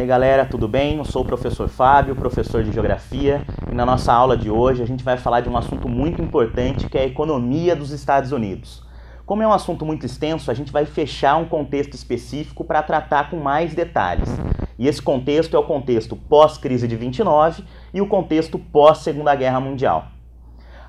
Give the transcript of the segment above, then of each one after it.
aí galera, tudo bem? Eu sou o professor Fábio, professor de Geografia, e na nossa aula de hoje a gente vai falar de um assunto muito importante que é a economia dos Estados Unidos. Como é um assunto muito extenso, a gente vai fechar um contexto específico para tratar com mais detalhes. E esse contexto é o contexto pós-crise de 29 e o contexto pós-Segunda Guerra Mundial.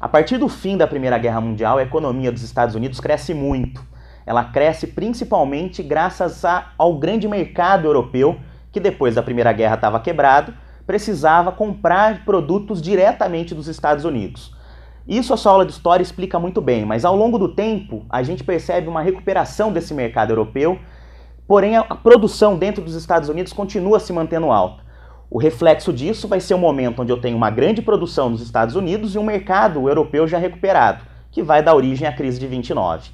A partir do fim da Primeira Guerra Mundial, a economia dos Estados Unidos cresce muito. Ela cresce principalmente graças ao grande mercado europeu, que depois da Primeira Guerra estava quebrado, precisava comprar produtos diretamente dos Estados Unidos. Isso a sua aula de história explica muito bem, mas ao longo do tempo a gente percebe uma recuperação desse mercado europeu, porém a produção dentro dos Estados Unidos continua se mantendo alta. O reflexo disso vai ser o momento onde eu tenho uma grande produção nos Estados Unidos e um mercado europeu já recuperado, que vai dar origem à crise de 29.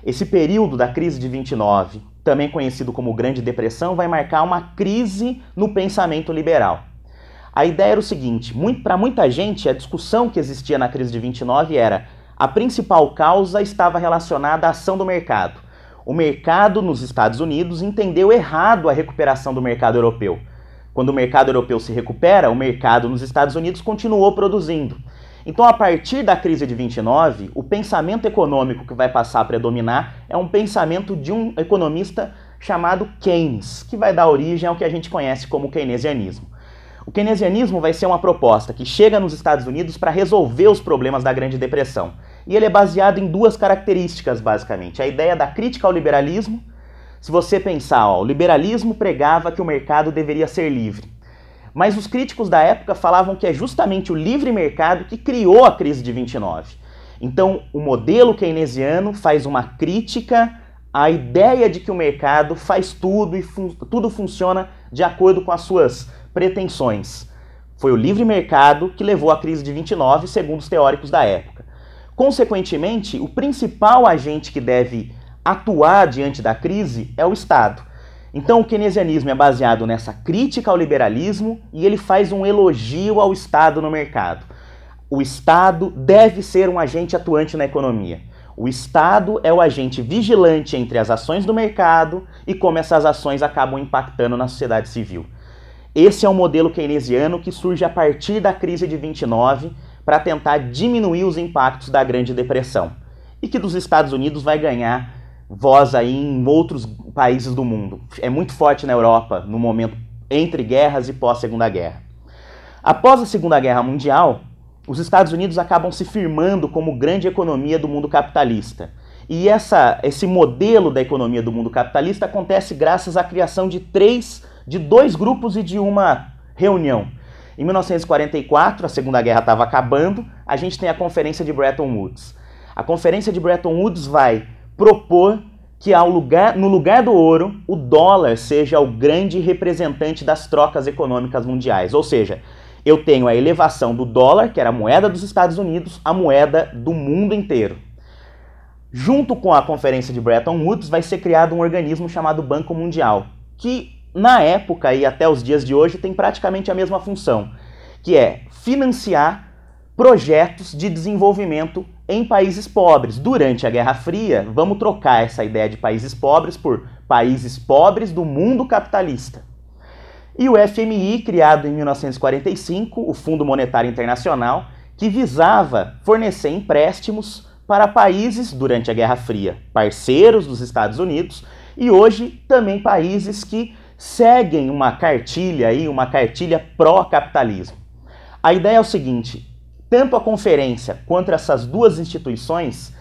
Esse período da crise de 29, também conhecido como Grande Depressão, vai marcar uma crise no pensamento liberal. A ideia era o seguinte, para muita gente a discussão que existia na crise de 29 era a principal causa estava relacionada à ação do mercado. O mercado nos Estados Unidos entendeu errado a recuperação do mercado europeu. Quando o mercado europeu se recupera, o mercado nos Estados Unidos continuou produzindo. Então, a partir da crise de 29, o pensamento econômico que vai passar a predominar é um pensamento de um economista chamado Keynes, que vai dar origem ao que a gente conhece como keynesianismo. O keynesianismo vai ser uma proposta que chega nos Estados Unidos para resolver os problemas da Grande Depressão. E ele é baseado em duas características, basicamente. A ideia da crítica ao liberalismo. Se você pensar, o liberalismo pregava que o mercado deveria ser livre. Mas os críticos da época falavam que é justamente o livre mercado que criou a crise de 29. Então, o modelo keynesiano faz uma crítica à ideia de que o mercado faz tudo e tudo funciona de acordo com as suas pretensões. Foi o livre mercado que levou à crise de 29, segundo os teóricos da época. Consequentemente, o principal agente que deve atuar diante da crise é o Estado. Então o keynesianismo é baseado nessa crítica ao liberalismo e ele faz um elogio ao Estado no mercado. O Estado deve ser um agente atuante na economia. O Estado é o agente vigilante entre as ações do mercado e como essas ações acabam impactando na sociedade civil. Esse é um modelo keynesiano que surge a partir da crise de 29 para tentar diminuir os impactos da Grande Depressão e que dos Estados Unidos vai ganhar voz aí em outros países do mundo. É muito forte na Europa no momento entre guerras e pós-Segunda Guerra. Após a Segunda Guerra Mundial, os Estados Unidos acabam se firmando como grande economia do mundo capitalista. E esse modelo da economia do mundo capitalista acontece graças à criação de dois grupos e de uma reunião. Em 1944, a Segunda Guerra estava acabando, a gente tem a Conferência de Bretton Woods. A Conferência de Bretton Woods vai propor que no lugar do ouro, o dólar seja o grande representante das trocas econômicas mundiais. Ou seja, eu tenho a elevação do dólar, que era a moeda dos Estados Unidos, a moeda do mundo inteiro. Junto com a Conferência de Bretton Woods vai ser criado um organismo chamado Banco Mundial, que na época e até os dias de hoje tem praticamente a mesma função, que é financiar projetos de desenvolvimento em países pobres. Durante a Guerra Fria, vamos trocar essa ideia de países pobres por países pobres do mundo capitalista. E o FMI, criado em 1945, o Fundo Monetário Internacional, que visava fornecer empréstimos para países, durante a Guerra Fria, parceiros dos Estados Unidos, e hoje também países que seguem uma cartilha pró-capitalismo. A ideia é o seguinte: tanto a conferência quanto essas duas instituições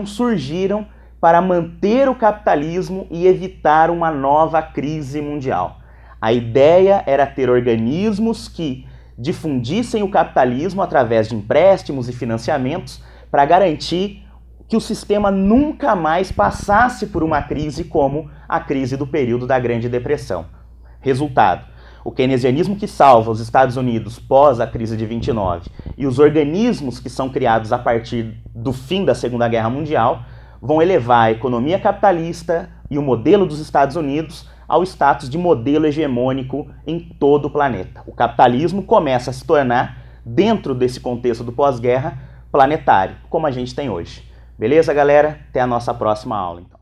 surgiram para manter o capitalismo e evitar uma nova crise mundial. A ideia era ter organismos que difundissem o capitalismo através de empréstimos e financiamentos para garantir que o sistema nunca mais passasse por uma crise como a crise do período da Grande Depressão. Resultado: o keynesianismo que salva os Estados Unidos pós a crise de 29 e os organismos que são criados a partir do fim da Segunda Guerra Mundial vão elevar a economia capitalista e o modelo dos Estados Unidos ao status de modelo hegemônico em todo o planeta. O capitalismo começa a se tornar, dentro desse contexto do pós-guerra, planetário, como a gente tem hoje. Beleza, galera? Até a nossa próxima aula, então.